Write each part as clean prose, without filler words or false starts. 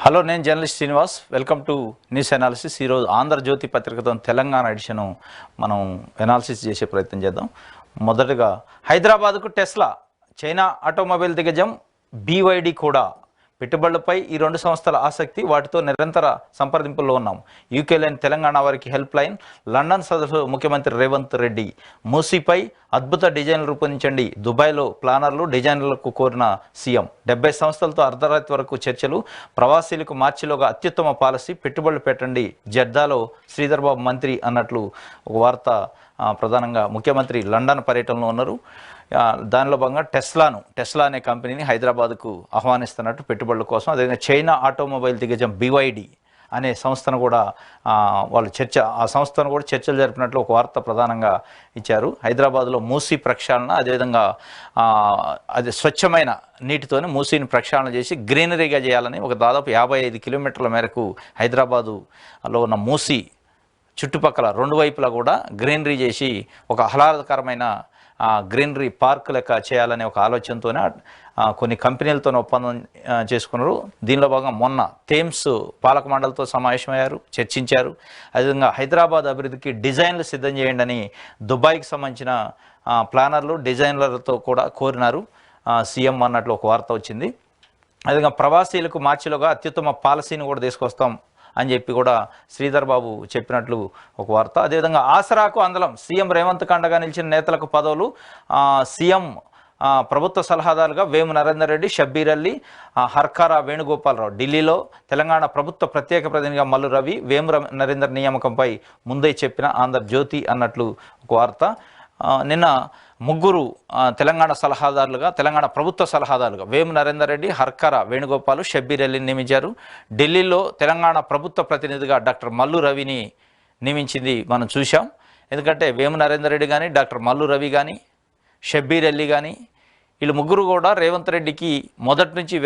Hello, నేను journalist Srinivas. Welcome to news analysis. ఈరోజు Andhra Jyothi పత్రికతో Telangana addition మనం అనాలిసిస్ చేసే ప్రయత్నం చేద్దాం. మొదటగా హైదరాబాద్కు టెస్లా, చైనా ఆటోమొబైల్ దిగ్గజం BYD కూడా పెట్టుబడులపై ఈ రెండు సంస్థల ఆసక్తి, వాటితో నిరంతర సంప్రదింపుల్లో ఉన్నాం. యూకేలోని తెలంగాణ వారికి హెల్ప్ లైన్, లండన్ సదస్సు ముఖ్యమంత్రి రేవంత్ రెడ్డి. మూసీపై అద్భుత డిజైన్లు రూపొందించండి, దుబాయ్లో ప్లానర్లు డిజైనర్లకు కోరిన సీఎం. 70 సంస్థలతో అర్ధరాత్రి వరకు చర్చలు, ప్రవాసీలకు మార్చిలోగా అత్యుత్తమ పాలసీ, పెట్టుబడులు పెట్టండి, జర్దాలో శ్రీధర్ బాబు మంత్రి అన్నట్లు ఒక వార్త. ప్రధానంగా ముఖ్యమంత్రి లండన్ పర్యటనలో ఉన్నారు. దానిలో భాగంగా టెస్లా అనే కంపెనీని హైదరాబాద్కు ఆహ్వానిస్తున్నట్టు పెట్టుబడుల కోసం. అదేవిధంగా చైనా ఆటోమొబైల్ దిగ్గజం BYD అనే సంస్థను కూడా ఆ సంస్థను కూడా చర్చలు జరిపినట్లు ఒక వార్త ప్రధానంగా ఇచ్చారు. హైదరాబాద్లో మూసీ ప్రక్షాళన, అదేవిధంగా అది స్వచ్ఛమైన నీటితోనే మూసీని ప్రక్షాళన చేసి గ్రీనరీగా చేయాలని ఒక దాదాపు 55 కిలోమీటర్ల మేరకు హైదరాబాదులో ఉన్న మూసీ చుట్టుపక్కల రెండు వైపులా కూడా గ్రీనరీ చేసి ఒక ఆహ్లాదకరమైన గ్రీనరీ పార్క్ లెక్క చేయాలనే ఒక ఆలోచనతోనే కొన్ని కంపెనీలతో ఒప్పందం చేసుకున్నారు. దీనిలో భాగంగా మొన్న థేమ్స్ పాలక మండలితో సమావేశమయ్యారు, చర్చించారు. అదేవిధంగా హైదరాబాద్ అభివృద్ధికి డిజైన్లు సిద్ధం చేయండి అని దుబాయ్కి సంబంధించిన ప్లానర్లు డిజైనర్లతో కూడా కోరినారు సీఎం అన్నట్లు ఒక వార్త వచ్చింది. అదేవిధంగా ప్రవాసీలకు మార్చిలోగా అత్యుత్తమ పాలసీని కూడా తీసుకొస్తాం అని చెప్పి కూడా శ్రీధర్ బాబు చెప్పినట్లు ఒక వార్త. అదేవిధంగా ఆసరాకు అందలం, సీఎం రేవంత్ అండగా నిలిచిన నేతలకు పదవులు. సీఎం ప్రభుత్వ సలహాదారుగా వేము నరేందర్ రెడ్డి, షబ్బీర్ అలీ, హర్కారా వేణుగోపాలరావు. ఢిల్లీలో తెలంగాణ ప్రభుత్వ ప్రత్యేక ప్రతినిధిగా మల్లు రవి, వేము నరేందర్ నియామకంపై ముందే చెప్పిన ఆంధ్రజ్యోతి అన్నట్లు ఒక వార్త. నిన్న ముగ్గురు తెలంగాణ ప్రభుత్వ సలహాదారులుగా వేము నరేందర్ రెడ్డి, హర్కారా వేణుగోపాల్, షబ్బీర్ అలీని నియమించారు. ఢిల్లీలో తెలంగాణ ప్రభుత్వ ప్రతినిధిగా డాక్టర్ మల్లు రవిని నియమించింది మనం చూసాం. ఎందుకంటే వేము నరేందర్ రెడ్డి కానీ, డాక్టర్ మల్లు రవి కానీ, షబ్బీర్ అలీ కానీ, వీళ్ళు ముగ్గురు కూడా రేవంత్ రెడ్డికి మొదటి నుంచి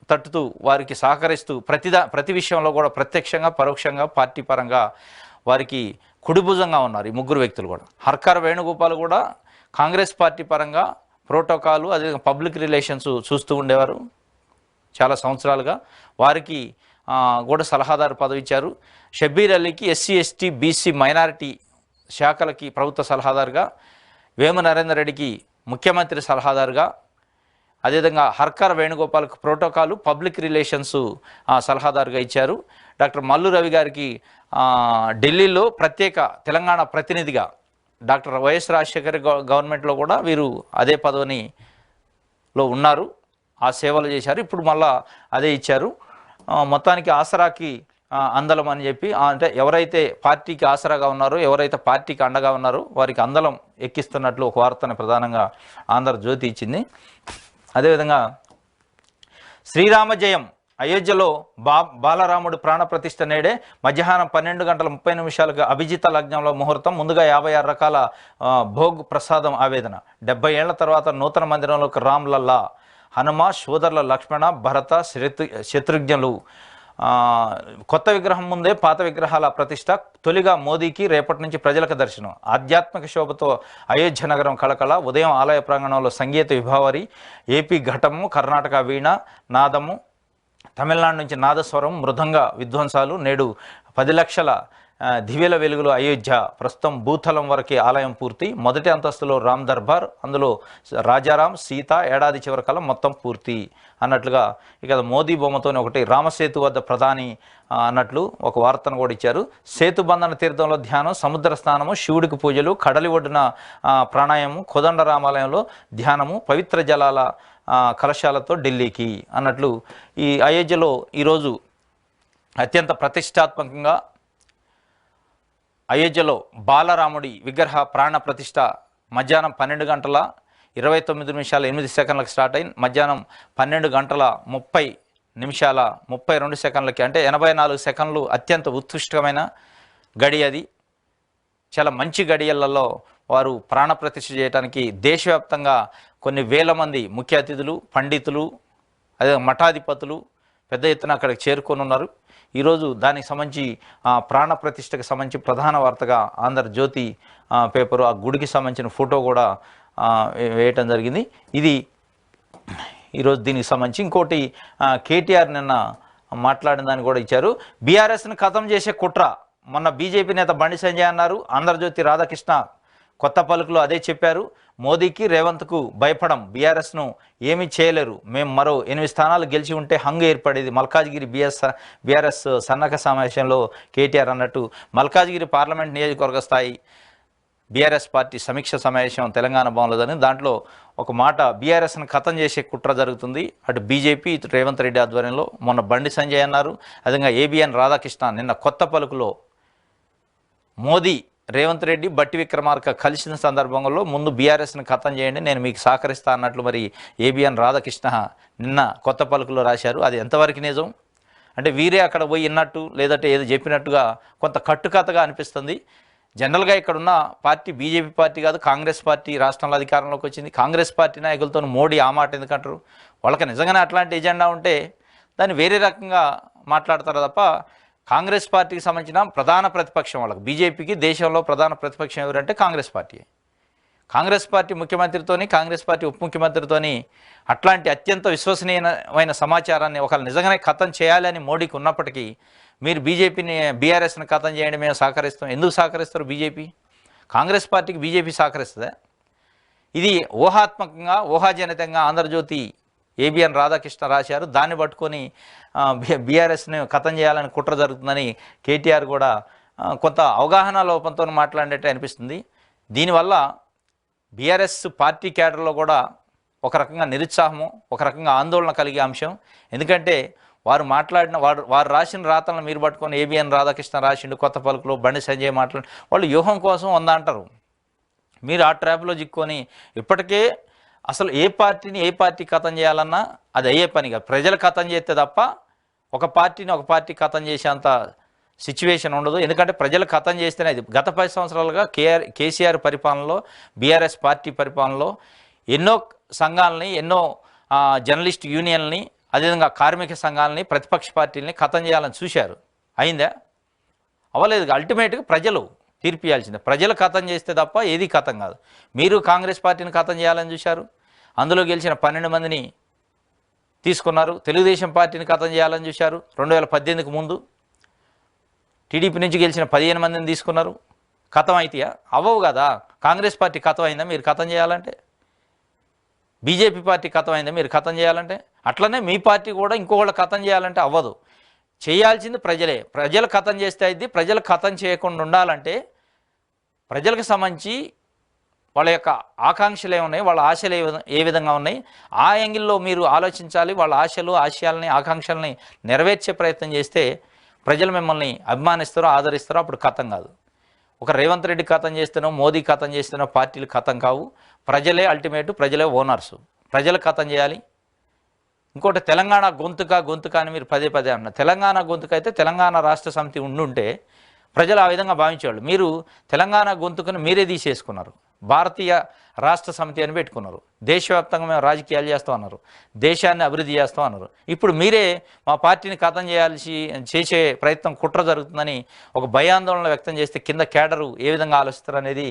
తట్టుతూ వారికి సహకరిస్తూ ప్రతి విషయంలో కూడా ప్రత్యక్షంగా పరోక్షంగా పార్టీ పరంగా వారికి కుడిభుజంగా ఉన్నారు ఈ ముగ్గురు వ్యక్తులు కూడా. హర్కార వేణుగోపాల్ కూడా కాంగ్రెస్ పార్టీ పరంగా ప్రోటోకాలు, అదే పబ్లిక్ రిలేషన్స్ చూస్తూ ఉండేవారు చాలా సంవత్సరాలుగా. వారికి కూడా సలహాదారు పదవి ఇచ్చారు. షబ్బీర్ అలీకి SC ST BC మైనారిటీ శాఖలకి ప్రభుత్వ సలహాదారుగా, వేము నరేందర్ రెడ్డికి ముఖ్యమంత్రి సలహాదారుగా, అదేవిధంగా హర్కార వేణుగోపాల్కు ప్రోటోకాలు పబ్లిక్ రిలేషన్స్ సలహాదారుగా ఇచ్చారు. డాక్టర్ మల్లు రవి గారికి ఢిల్లీలో ప్రత్యేక తెలంగాణ ప్రతినిధిగా, డాక్టర్ వైఎస్ రాజశేఖర్ గవర్నమెంట్లో కూడా వీరు అదే పదవిలో ఉన్నారు, ఆ సేవలు చేశారు. ఇప్పుడు మళ్ళా అదే ఇచ్చారు. మొత్తానికి ఆసరాకి అందలం అని చెప్పి, అంటే ఎవరైతే పార్టీకి ఆసరాగా ఉన్నారో, ఎవరైతే పార్టీకి అండగా ఉన్నారో వారికి అందలం ఎక్కిస్తున్నట్లు ఒక వార్తను ప్రధానంగా ఆంధ్రజ్యోతి ఇచ్చింది. అదేవిధంగా శ్రీరామ జయం, అయోధ్యలో బాలరాముడు ప్రాణప్రతిష్ఠ నేడే మధ్యాహ్నం 12:30 అభిజిత లగ్నంలో ముహూర్తం. ముందుగా 56 రకాల భోగ్ ప్రసాదం ఆవేదన. 70 ఏళ్ల తర్వాత నూతన మందిరంలోకి రామ్ లల్లా, హనుమ, సోదరుల లక్ష్మణ, భరత, శత్రుఘ్నులు. కొత్త విగ్రహం ముందే పాత విగ్రహాల ప్రతిష్ట. తొలిగా మోదీకి, రేపటి నుంచి ప్రజలకు దర్శనం. ఆధ్యాత్మిక శోభతో అయోధ్య నగరం కళకళ. ఉదయం ఆలయ ప్రాంగణంలో సంగీత విభావరి. ఏపీ ఘటము, కర్ణాటక వీణ నాదము, తమిళనాడు నుంచి నాదస్వరం, మృదంగ విధ్వంసాలు. నేడు 10 లక్షల దివ్యల వెలుగులో అయోధ్య. ప్రస్తుతం భూతలం వరకే ఆలయం పూర్తి. మొదటి అంతస్తులో రామ్ దర్బార్, అందులో రాజారాం, సీత. ఏడాది చివరికల్లా మొత్తం పూర్తి అన్నట్లుగా. ఇక మోదీ బొమ్మతోనే ఒకటి రామసేతు వద్ద ప్రధాని అన్నట్లు ఒక వార్తను కూడా ఇచ్చారు. సేతుబంధన తీర్థంలో ధ్యానం, సముద్ర స్నానము, శివుడికి పూజలు, కడలి ఒడ్డున ప్రాణాయామం, కోదండ రామాలయంలో ధ్యానము, పవిత్ర జలాల కలశాలతో ఢిల్లీకి అన్నట్లు. ఈ అయోధ్యలో ఈరోజు అత్యంత ప్రతిష్టాత్మకంగా అయోధ్యలో బాలరాముడి విగ్రహ ప్రాణ ప్రతిష్ట మధ్యాహ్నం 12:29:08 స్టార్ట్ అయింది. మధ్యాహ్నం 12:30:32 అంటే 84 సెకండ్లు అత్యంత ఉత్కృష్టమైన గడి. అది చాలా మంచి గడియలలో వారు ప్రాణప్రతిష్ఠ చేయడానికి దేశవ్యాప్తంగా కొన్ని వేల మంది ముఖ్య అతిథులు, పండితులు, అదే మఠాధిపతులు పెద్ద ఎత్తున అక్కడికి చేరుకొని ఉన్నారు. ఈరోజు దానికి సంబంధించి ప్రాణప్రతిష్ఠకు సంబంధించి ప్రధాన వార్తగా ఆంధ్రజ్యోతి పేపరు ఆ గుడికి సంబంధించిన ఫోటో కూడా వేయటం జరిగింది. ఇది ఈరోజు దీనికి సంబంధించి. ఇంకోటి, కేటీఆర్ నిన్న మాట్లాడిన దాన్ని కూడా ఇచ్చారు. బీఆర్ఎస్ని ఖతం చేసే కుట్ర మొన్న బీజేపీ నేత బండి సంజయ్ అన్నారు. ఆంధ్రజ్యోతి రాధాకృష్ణ కొత్త పలుకులో అదే చెప్పారు. మోదీకి రేవంత్కు భయపడం, బీఆర్ఎస్ను ఏమీ చేయలేరు, మేము మరో 8 స్థానాలు గెలిచి ఉంటే హంగు ఏర్పడేది. మల్కాజ్గిరి బీఆర్ఎస్ సన్నక సమావేశంలో కేటీఆర్ అన్నట్టు మల్కాజ్గిరి పార్లమెంట్ నియోజకవర్గ స్థాయి బీఆర్ఎస్ పార్టీ సమీక్ష సమావేశం తెలంగాణ భవన్లోదని దాంట్లో ఒక మాట బీఆర్ఎస్ను ఖతం చేసే కుట్ర జరుగుతుంది. అటు బీజేపీ ఇటు రేవంత్ రెడ్డి ఆధ్వర్యంలో మొన్న బండి సంజయ్ అన్నారు. అదేవిధంగా ఏబిఎన్ రాధాకృష్ణ నిన్న కొత్త పలుకులో మోదీ రేవంత్ రెడ్డి బట్టి విక్రమార్క కలిసిన సందర్భంలో ముందు బీఆర్ఎస్ని ఖతం చేయండి, నేను మీకు సహకరిస్తా అన్నట్లు మరి ఏబిఎన్ రాధాకృష్ణ నిన్న కొత్త పలుకులో రాశారు. అది ఎంతవరకు నిజం అంటే వీరే అక్కడ పోయి విన్నట్టు లేదంటే ఏదో చెప్పినట్టుగా కొంత కట్టుకథగా అనిపిస్తుంది. జనరల్గా ఇక్కడున్న పార్టీ బీజేపీ పార్టీ కాదు, కాంగ్రెస్ పార్టీ రాష్ట్రంలో అధికారంలోకి వచ్చింది. కాంగ్రెస్ పార్టీ నాయకులతో మోడీ ఆ మాట ఎందుకంటారు? వాళ్ళకి నిజంగానే అట్లాంటి ఎజెండా ఉంటే దాన్ని వేరే రకంగా మాట్లాడతారు తప్ప కాంగ్రెస్ పార్టీకి సంబంధించిన ప్రధాన ప్రతిపక్షం వాళ్ళకి, బీజేపీకి దేశంలో ప్రధాన ప్రతిపక్షం ఎవరంటే కాంగ్రెస్ పార్టీ. కాంగ్రెస్ పార్టీ ముఖ్యమంత్రితోని, కాంగ్రెస్ పార్టీ ఉప ముఖ్యమంత్రితోని అట్లాంటి అత్యంత విశ్వసనీయమైన సమాచారాన్ని ఒకళ్ళు నిజంగానే ఖతం చేయాలని మోడీకి ఉన్నప్పటికీ మీరు బీజేపీని బీఆర్ఎస్ని ఖతం చేయండి మేము సహకరిస్తాం. ఎందుకు సహకరిస్తారు బీజేపీ? కాంగ్రెస్ పార్టీకి బీజేపీ సహకరిస్తుందా? ఇది ఊహాత్మకంగా ఊహాజనితంగా ఆంధ్రజ్యోతి ఏబిఎన్ రాధాకృష్ణ రాశారు. దాన్ని పట్టుకొని బీఆర్ఎస్ని ఖతం చేయాలని కుట్ర జరుగుతుందని కేటీఆర్ కూడా కొంత అవగాహన లోపంతో మాట్లాడినట్టు అనిపిస్తుంది. దీనివల్ల బీఆర్ఎస్ పార్టీ క్యాడర్లో కూడా ఒక రకంగా నిరుత్సాహము, ఒక రకంగా ఆందోళన కలిగే అంశం. ఎందుకంటే వారు రాసిన రాతలను మీరు పట్టుకొని ఏబిఎన్ రాధాకృష్ణ రాసిండు కొత్త పలుకులో, బండి సంజయ్ మాట్లాడి వాళ్ళు వ్యూహం కోసం అంటారు. మీరు ఆ ట్రాప్లో చిక్కొని ఇప్పటికే అసలు ఏ పార్టీ ఖతం చేయాలన్నా అది అయ్యే పనిగా ప్రజలు ఖతం చేస్తే తప్ప ఒక పార్టీ ఖతం చేసేంత సిచ్యువేషన్ ఉండదు. ఎందుకంటే ప్రజలు ఖతం చేస్తేనే ఇది. గత 10 సంవత్సరాలుగా కేసీఆర్ పరిపాలనలో, బీఆర్ఎస్ పార్టీ పరిపాలనలో ఎన్నో సంఘాలని, ఎన్నో జర్నలిస్ట్ యూనియన్ని, అదేవిధంగా కార్మిక సంఘాలని, ప్రతిపక్ష పార్టీలని ఖతం చేయాలని చూశారు. అయిందా? అవ్వలేదు. అల్టిమేట్గా ప్రజలు తీర్పు ఇవ్వాల్సిందే. ప్రజలు ఖతం చేస్తే తప్ప ఏది ఖతం కాదు. మీరు కాంగ్రెస్ పార్టీని ఖతం చేయాలని చూశారు, అందులో గెలిచిన 12 మందిని తీసుకున్నారు. తెలుగుదేశం పార్టీని ఖతం చేయాలని చూశారు 2018కు ముందు. టీడీపీ నుంచి గెలిచిన 15 మందిని తీసుకున్నారు. ఖతం అయితేయా? అవ్వవు కదా. కాంగ్రెస్ పార్టీ ఖతం అయిందా మీరు ఖతం చేయాలంటే? బీజేపీ పార్టీ ఖతం అయిందా మీరు ఖతం చేయాలంటే? అట్లనే మీ పార్టీ కూడా ఇంకొకళ్ళు ఖతం చేయాలంటే అవ్వదు. చేయాల్సింది ప్రజలే. ప్రజలు ఖతం చేస్తే అయింది. ప్రజలు ఖతం చేయకుండా ఉండాలంటే ప్రజలకు సంబంధించి వాళ్ళ యొక్క ఆకాంక్షలు ఏమున్నాయి, వాళ్ళ ఆశలు ఏ విధంగా ఉన్నాయి, ఆ యాంగిల్లో మీరు ఆలోచించాలి. వాళ్ళ ఆశలు, ఆశయాలని, ఆకాంక్షల్ని నెరవేర్చే ప్రయత్నం చేస్తే ప్రజలు మిమ్మల్ని అభిమానిస్తారో, ఆదరిస్తారో. అప్పుడు ఖతం కాదు. ఒక రేవంత్ రెడ్డి ఖతం చేస్తేనో, మోదీ ఖతం చేస్తేనో పార్టీలు ఖతం కావు. ప్రజలే అల్టిమేట్, ప్రజలే ఓనర్సు. ప్రజలు ఖతం చేయాలి. ఇంకోటి తెలంగాణ గొంతుక అని మీరు పదే అన్నారు. తెలంగాణ గొంతుక అయితే తెలంగాణ రాష్ట్ర సమితి ఉండుంటే ప్రజలు ఆ విధంగా భావించేవాళ్ళు. మీరు తెలంగాణ గొంతుకను మీరే తీసేసుకున్నారు. భారతీయ రాష్ట్ర సమితి అని పెట్టుకున్నారు. దేశవ్యాప్తంగా మేము రాజకీయాలు చేస్తాం అన్నారు, దేశాన్ని అభివృద్ధి చేస్తాం అన్నారు. ఇప్పుడు మీరే మా పార్టీని ఖతం చేసే ప్రయత్నం, కుట్ర జరుగుతుందని ఒక భయాందోళన వ్యక్తం చేస్తే కింద కేడరు ఏ విధంగా ఆలోచిస్తారు అనేది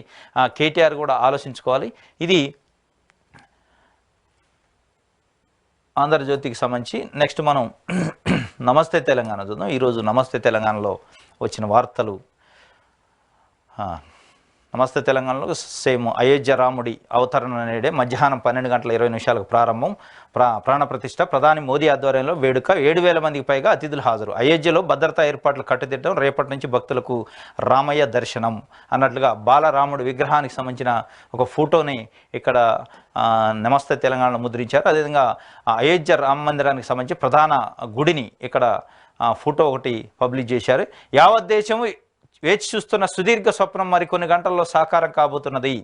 కేటీఆర్ కూడా ఆలోచించుకోవాలి. ఇది ఆంధ్రజ్యోతికి సంబంధించి. నెక్స్ట్ మనం నమస్తే తెలంగాణ చూద్దాం. ఈరోజు నమస్తే తెలంగాణలో వచ్చిన వార్తలు. నమస్తే తెలంగాణలో సేమ్ అయోధ్య రాముడి అవతరణ నేడే మధ్యాహ్నం 12:20 ప్రారంభం. ప్రాణప్రతిష్ఠ. ప్రధాని మోదీ ఆధ్వర్యంలో వేడుక. 7,000 మందికి పైగా అతిథులు హాజరు. అయోధ్యలో భద్రతా ఏర్పాట్లు కట్టుదిట్టం. రేపటి నుంచి భక్తులకు రామయ్య దర్శనం అన్నట్లుగా బాలరాముడి విగ్రహానికి సంబంధించిన ఒక ఫోటోని ఇక్కడ నమస్తే తెలంగాణలో ముద్రించారు. అదేవిధంగా అయోధ్య రామ మందిరానికి సంబంధించి ప్రధాన గుడిని ఇక్కడ ఫోటో ఒకటి పబ్లిష్ చేశారు. యావత్ దేశం వేచి చూస్తున్న సుదీర్ఘ స్వప్నం మరికొన్ని గంటల్లో సాకారం కాబోతున్నది.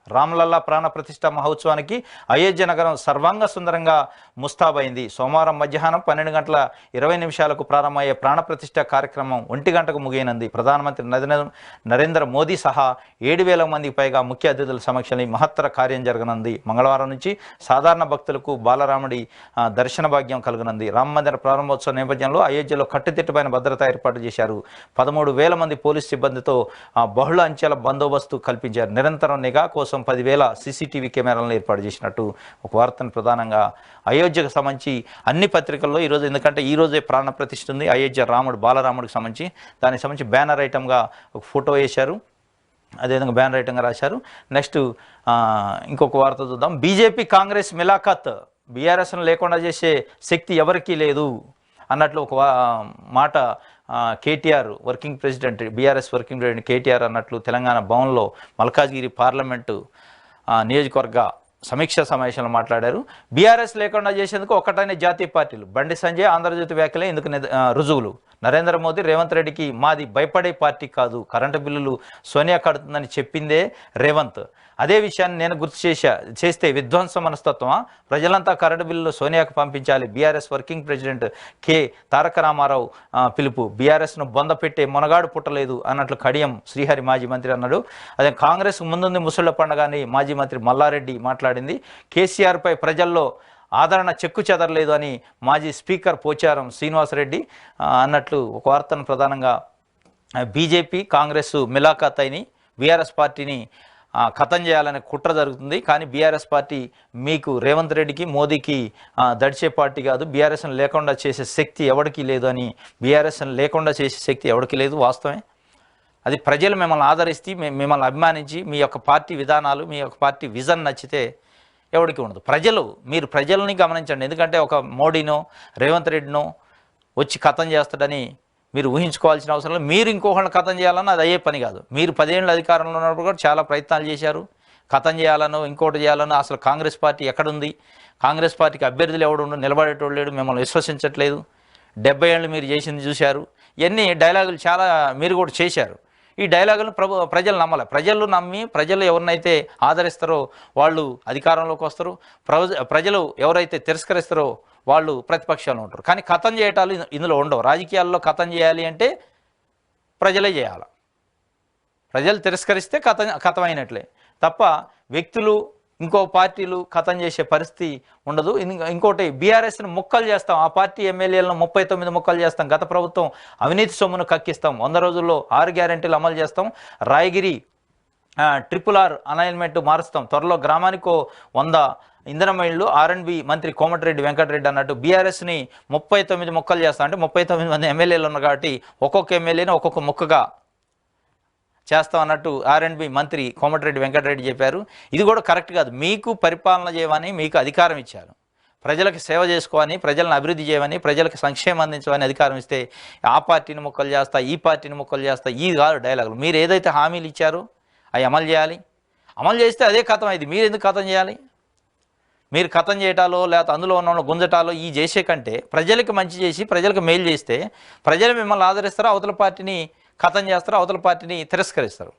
రామ్లల్లా ప్రాణ ప్రతిష్ఠ మహోత్సవానికి అయోధ్య నగరం సర్వాంగ సుందరంగా ముస్తాబైంది. సోమవారం మధ్యాహ్నం 12:20 ప్రారంభమయ్యే ప్రాణప్రతిష్ఠ కార్యక్రమం 1 గంటకు ముగియనుంది. ప్రధానమంత్రి నరేంద్ర మోదీ సహా 7,000 మందికి పైగా ముఖ్య అతిథుల సమక్షంలో మహత్తర కార్యం జరగనుంది. మంగళవారం నుంచి సాధారణ భక్తులకు బాలరాముడి దర్శన భాగ్యం కలుగనుంది. రామ మందిర ప్రారంభోత్సవ నేపథ్యంలో అయోధ్యలో కట్టుదిట్టమైన భద్రతా ఏర్పాటు చేశారు. 13,000 మంది పోలీసు సిబ్బందితో బహుళ అంచెల బందోబస్తు కల్పించారు. నిరంతరం నిఘా కోసం కోసం 10,000 సీసీటీవీ కెమెరాలను ఏర్పాటు చేసినట్టు ఒక వార్తను ప్రధానంగా అయోధ్యకు సంబంధించి అన్ని పత్రికల్లో ఈరోజు, ఎందుకంటే ఈరోజే ప్రాణ ప్రతిష్ఠ ఉంది అయోధ్య రాముడు బాలరాముడికి సంబంధించి, దానికి సంబంధించి బ్యానర్ ఐటమ్గా ఒక ఫోటో వేశారు, అదేవిధంగా బ్యానర్ ఐటంగా రాశారు. నెక్స్ట్ ఇంకొక వార్త చూద్దాం. బీజేపీ కాంగ్రెస్ మిలాఖత్, బీఆర్ఎస్ను లేకుండా చేసే శక్తి ఎవరికీ లేదు అన్నట్లు ఒక మాట KTR working president, BRS working president KTR అన్నట్లు తెలంగాణ భవన్లో మల్కాజ్గిరి పార్లమెంటు నియోజకవర్గ సమీక్షా సమావేశంలో మాట్లాడారు. బీఆర్ఎస్ లేకుండా చేసేందుకు ఒక్కటైన జాతీయ పార్టీలు, బండి సంజయ్ ఆంధ్రజ్యోతి వ్యాఖ్యలే ఇందుకు రుజువులు. నరేంద్ర మోదీ రేవంత్ రెడ్డికి మాది భయపడే పార్టీ కాదు, కరెంటు బిల్లులు సోనియా కడుతుందని చెప్పిందే రేవంత్. అదే విషయాన్ని నేను గుర్తు చేస్తే విధ్వంస మనస్తత్వమా? ప్రజలంతా కరెంటు బిల్లులు సోనియాకు పంపించాలి. బీఆర్ఎస్ వర్కింగ్ ప్రెసిడెంట్ కె తారక రామారావు పిలుపు. బీఆర్ఎస్ను బొందపెట్టే మునగాడు పుట్టలేదు అన్నట్లు కడియం శ్రీహరి మాజీ మంత్రి అన్నాడు. అదే కాంగ్రెస్ ముందుంది ముసళ్ల పండుగ అని మాజీ మంత్రి మల్లారెడ్డి మాట్లాడింది. కేసీఆర్పై ప్రజల్లో ఆదరణ చెక్కు చెదరలేదు అని మాజీ స్పీకర్ పోచారం శ్రీనివాసరెడ్డి అన్నట్లు ఒక వార్తను ప్రధానంగా బీజేపీ కాంగ్రెస్ మిలాఖత్ అయిని బీఆర్ఎస్ పార్టీని ఖతం చేయాలనే కుట్ర జరుగుతుంది. కానీ బీఆర్ఎస్ పార్టీ మీకు రేవంత్ రెడ్డికి మోదీకి దడిచే పార్టీ కాదు. బీఆర్ఎస్ని లేకుండా చేసే శక్తి ఎవరికి లేదు అని, బీఆర్ఎస్ని లేకుండా చేసే శక్తి ఎవరికి లేదు, వాస్తవమే. అది ప్రజలు మిమ్మల్ని ఆదరిస్తే, మిమ్మల్ని అభిమానించి, మీ యొక్క పార్టీ విధానాలు, మీ యొక్క పార్టీ విజన్ నచ్చితే ఎవరికి ఉండదు. మీరు ప్రజల్ని గమనించండి. ఎందుకంటే ఒక మోడీనో రేవంత్ రెడ్డినో వచ్చి ఖతం చేస్తాడని మీరు ఊహించుకోవాల్సిన అవసరం లేదు. మీరు ఇంకొకళ్ళని ఖతం చేయాలన్నా అది అయ్యే పని కాదు. మీరు 10 ఏళ్ళు అధికారంలో ఉన్నప్పుడు కూడా చాలా ప్రయత్నాలు చేశారు, ఖతం చేయాలనో ఇంకోటి చేయాలనో. అసలు కాంగ్రెస్ పార్టీ ఎక్కడుంది? కాంగ్రెస్ పార్టీకి అభ్యర్థులు ఎవడు నిలబడేటోడు లేడు, మిమ్మల్ని విశ్వసించట్లేదు. 70 ఏళ్ళు మీరు చేసింది చూశారు. ఇవన్నీ డైలాగులు చాలా మీరు కూడా చేశారు. ఈ డైలాగులను ప్రజలు నమ్మలే. ప్రజలు నమ్మి, ప్రజలు ఎవరినైతే ఆదరిస్తారో వాళ్ళు అధికారంలోకి వస్తారు. ప్రజలు ఎవరైతే తిరస్కరిస్తారో వాళ్ళు ప్రతిపక్షాలు ఉంటారు. కానీ ఖతం చేయటాలు ఇందులో ఉండవు. రాజకీయాల్లో ఖతం చేయాలి అంటే ప్రజలే చేయాలి. ప్రజలు తిరస్కరిస్తే ఖతమైనట్లే తప్ప వ్యక్తులు ఇంకో పార్టీలు ఖతం చేసే పరిస్థితి ఉండదు. ఇంకోటి, బీఆర్ఎస్ని ముక్కలు చేస్తాం, ఆ పార్టీ ఎమ్మెల్యేలను 39 ముక్కలు చేస్తాం. గత ప్రభుత్వం అవినీతి సొమ్మును కక్కిస్తాం. 100 రోజుల్లో 6 గ్యారెంటీలు అమలు చేస్తాం. రాయగిరి RRR అలైన్మెంట్ మారుస్తాం. త్వరలో గ్రామానికో 100 ఇంధనం ఇళ్ళు. R&B మంత్రి కోమటిరెడ్డి వెంకటరెడ్డి అన్నట్టు బీఆర్ఎస్ని 39 ముక్కలు చేస్తాం. అంటే 39 మంది ఎమ్మెల్యేలు ఉన్నారు కాబట్టి ఒక్కొక్క ఎమ్మెల్యేని ఒక్కొక్క ముక్కగా చేస్తాం అన్నట్టు R&B మంత్రి కోమటిరెడ్డి వెంకటరెడ్డి చెప్పారు. ఇది కూడా కరెక్ట్ కాదు. మీకు పరిపాలన చేయమని మీకు అధికారం ఇచ్చారు, ప్రజలకు సేవ చేసుకోవని, ప్రజలను అభివృద్ధి చేయమని, ప్రజలకు సంక్షేమం అందించమని అధికారం ఇస్తే ఆ పార్టీని ముక్కలు చేస్తా, ఈ పార్టీని ముక్కలు చేస్తా, ఈ కాదు డైలాగులు. మీరు ఏదైతే హామీలు ఇచ్చారో అవి అమలు చేయాలి. అమలు చేస్తే అదే ఖతం అయింది. మీరు ఎందుకు ఖతం చేయాలి? మీరు ఖతం చేయటాలో లేకపోతే అందులో ఉన్న గుంజటాలో ఈ చేసే కంటే ప్రజలకు మంచి చేసి ప్రజలకు మేలు చేస్తే ప్రజలు మిమ్మల్ని ఆదరిస్తారు, అవతల పార్టీని ఖతం చేస్తారు, అవతల పార్టీని తిరస్కరిస్తారు.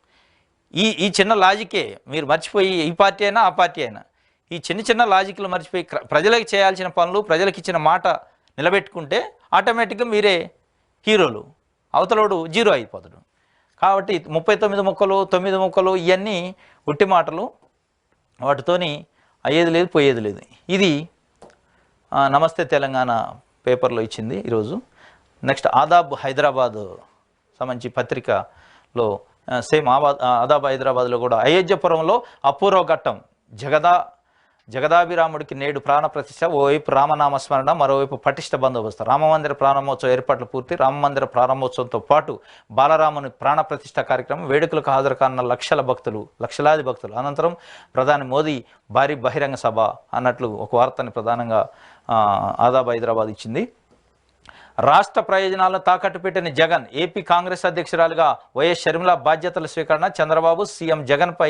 ఈ చిన్న లాజికే మీరు మర్చిపోయి, ఈ పార్టీ అయినా ఆ పార్టీ అయినా ఈ చిన్న లాజిక్లు మర్చిపోయి ప్రజలకు చేయాల్సిన పనులు, ప్రజలకు ఇచ్చిన మాట నిలబెట్టుకుంటే ఆటోమేటిక్గా మీరే హీరోలు, అవతలోడు జీరో అయిపోతాడు. కాబట్టి 39 ముక్కలు 9 ముక్కలు ఇవన్నీ ఉట్టి మాటలు, వాటితోని అయ్యేది లేదు పోయేది లేదు. ఇది నమస్తే తెలంగాణ పేపర్లో ఇచ్చింది ఈరోజు. నెక్స్ట్ ఆదాబ్ హైదరాబాద్ సంబంధించి పత్రికలో సేమ్ ఆదాబ్ హైదరాబాద్లో కూడా అయోధ్యపురంలో అపూర్వ ఘట్టం, జగదాభిరాముడికి నేడు ప్రాణప్రతిష్ఠ. ఓవైపు రామనామస్మరణ, మరోవైపు పటిష్ట బందోబస్తు. రామమందిర ప్రారంభోత్సవ ఏర్పాట్లు పూర్తి. రామమందిర ప్రారంభోత్సవంతో పాటు బాలరాముని ప్రాణప్రతిష్ఠ కార్యక్రమం. వేడుకలకు హాజరు కానున్న లక్షలాది భక్తులు. అనంతరం ప్రధాని మోదీ భారీ బహిరంగ సభ అన్నట్లు ఒక వార్తని ప్రధానంగా ఆదాబ్ హైదరాబాద్ ఇచ్చింది. రాష్ట్ర ప్రయోజనాలను తాకట్టు పెట్టిన జగన్, ఏపీ కాంగ్రెస్ అధ్యక్షురాలుగా వైఎస్ షర్మిల బాధ్యతల స్వీకరణ. చంద్రబాబు సీఎం జగన్పై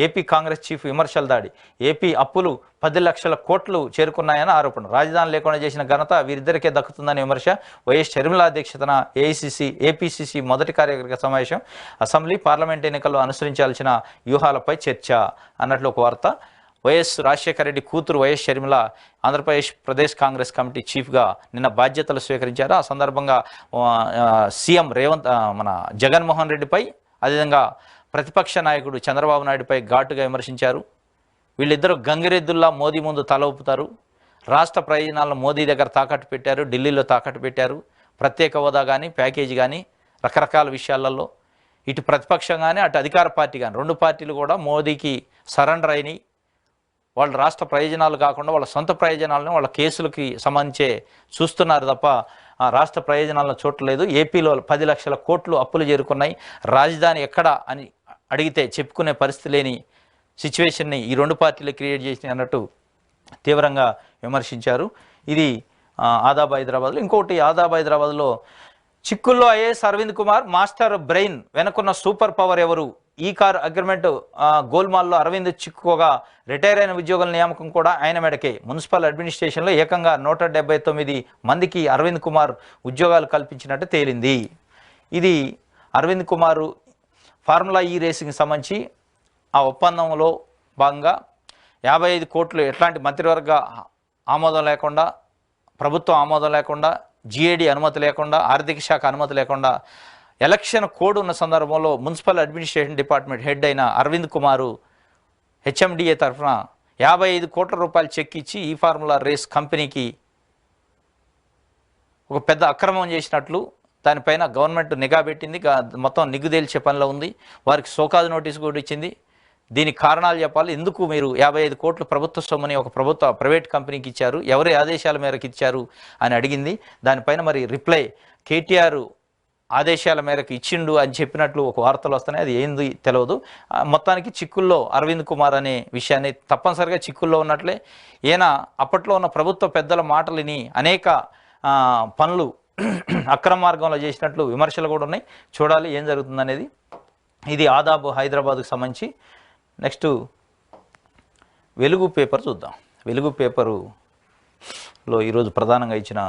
ఏపీ కాంగ్రెస్ చీఫ్ విమర్శల దాడి. ఏపీ అప్పులు 10 లక్షల కోట్లు చేరుకున్నాయని ఆరోపణ. రాజధాని లేకుండా చేసిన ఘనత వీరిద్దరికే దక్కుతుందని విమర్శ. వైఎస్ షర్మిల అధ్యక్షతన ఏపీసీసీ మొదటి కార్యవర్గ సమావేశం. అసెంబ్లీ పార్లమెంట్ ఎన్నికల్లో అనుసరించాల్సిన వ్యూహాలపై చర్చ అన్నట్లు ఒక వార్త. వైఎస్ రాజశేఖర రెడ్డి కూతురు వైఎస్ షర్మిల ప్రదేశ్ కాంగ్రెస్ కమిటీ చీఫ్గా నిన్న బాధ్యతలు స్వీకరించారు. ఆ సందర్భంగా సీఎం మన జగన్మోహన్ రెడ్డిపై, అదేవిధంగా ప్రతిపక్ష నాయకుడు చంద్రబాబు నాయుడుపై ఘాటుగా విమర్శించారు. వీళ్ళిద్దరూ గంగిరెద్దుల్లా మోదీ ముందు తల ఊపుతారు. రాష్ట్ర ప్రయోజనాలను మోదీ దగ్గర తాకట్టు పెట్టారు, ఢిల్లీలో తాకట్టు పెట్టారు. ప్రత్యేక హోదా కానీ, ప్యాకేజీ కానీ, రకరకాల విషయాలలో ఇటు ప్రతిపక్షం కానీ అటు అధికార పార్టీ కానీ 2 పార్టీలు కూడా మోదీకి సరెండర్ అయినాయి. వాళ్ళ రాష్ట్ర ప్రయోజనాలు కాకుండా వాళ్ళ సొంత ప్రయోజనాలను వాళ్ళ కేసులకి సంబంధించే చూస్తున్నారు తప్ప రాష్ట్ర ప్రయోజనాలను చూడలేదు. ఏపీలో 10 లక్షల కోట్లు అప్పులు చేరుకున్నాయి. రాజధాని ఎక్కడ అని అడిగితే చెప్పుకునే పరిస్థితి లేని సిచ్యువేషన్ని ఈ రెండు పార్టీలు క్రియేట్ చేసినాయి అన్నట్టు తీవ్రంగా విమర్శించారు. ఇది ఆదాబ్ హైదరాబాద్లో. ఇంకోటి ఆదాబ్ హైదరాబాద్లో చిక్కుల్లో IAS Arvind Kumar master brain వెనుకున్న సూపర్ పవర్ ఎవరు? ఈ కార్ అగ్రిమెంట్ గోల్మాల్లో అరవింద్ చిక్కుకోగా రిటైర్ అయిన ఉద్యోగుల నియామకం కూడా ఆయన మెడకే. మున్సిపల్ అడ్మినిస్ట్రేషన్లో ఏకంగా 179 మందికి అరవింద్ కుమార్ ఉద్యోగాలు కల్పించినట్టు తేలింది. ఇది అరవింద్ కుమారు ఫార్ములా ఈ రేసింగ్కి సంబంధించి ఆ ఒప్పందంలో భాగంగా 55 కోట్లు ఎట్లాంటి మంత్రివర్గ ఆమోదం లేకుండా, ప్రభుత్వం ఆమోదం లేకుండా, జిఏడి అనుమతి లేకుండా, ఆర్థిక శాఖ అనుమతి లేకుండా ఎలక్షన్ కోడ్ ఉన్న సందర్భంలో మున్సిపల్ అడ్మినిస్ట్రేషన్ డిపార్ట్మెంట్ హెడ్ అయిన అరవింద్ కుమారు హెచ్ఎండిఏ తరఫున 55 కోట్ల రూపాయలు చెక్ ఇచ్చి ఈ ఫార్ములా రేస్ కంపెనీకి ఒక పెద్ద అక్రమం చేసినట్లు దానిపైన గవర్నమెంట్ నిఘా పెట్టింది. మొత్తం నిగ్గు తేల్చే పనిలో ఉంది. వారికి సోకాజ్ నోటీసు కూడా ఇచ్చింది. దీనికి కారణాలు చెప్పాలి. ఎందుకు మీరు 55 కోట్లు ప్రభుత్వ సొమ్ముని ఒక ప్రైవేట్ కంపెనీకి ఇచ్చారు, ఎవరి ఆదేశాల మేరకు ఇచ్చారు అని అడిగింది. దానిపైన మరి రిప్లై కేటీఆర్ ఆదేశాల మేరకు ఇచ్చిండు అని చెప్పినట్లు ఒక వార్తలు వస్తున్నాయి. అది ఏంది తెలియదు. మొత్తానికి చిక్కుల్లో అరవింద్ కుమార్ అనే విషయాన్ని తప్పనిసరిగా చిక్కుల్లో ఉన్నట్లే. ఈయన అప్పట్లో ఉన్న ప్రభుత్వ పెద్దల మాటలని అనేక పనులు అక్రమ మార్గంలో చేసినట్లు విమర్శలు కూడా ఉన్నాయి. చూడాలి ఏం జరుగుతుందనేది. ఇది ఆదాబ్ హైదరాబాద్కు సంబంధించి. నెక్స్ట్ వెలుగు పేపర్ చూద్దాం. వెలుగు పేపరులో ఈరోజు ప్రధానంగా ఇచ్చిన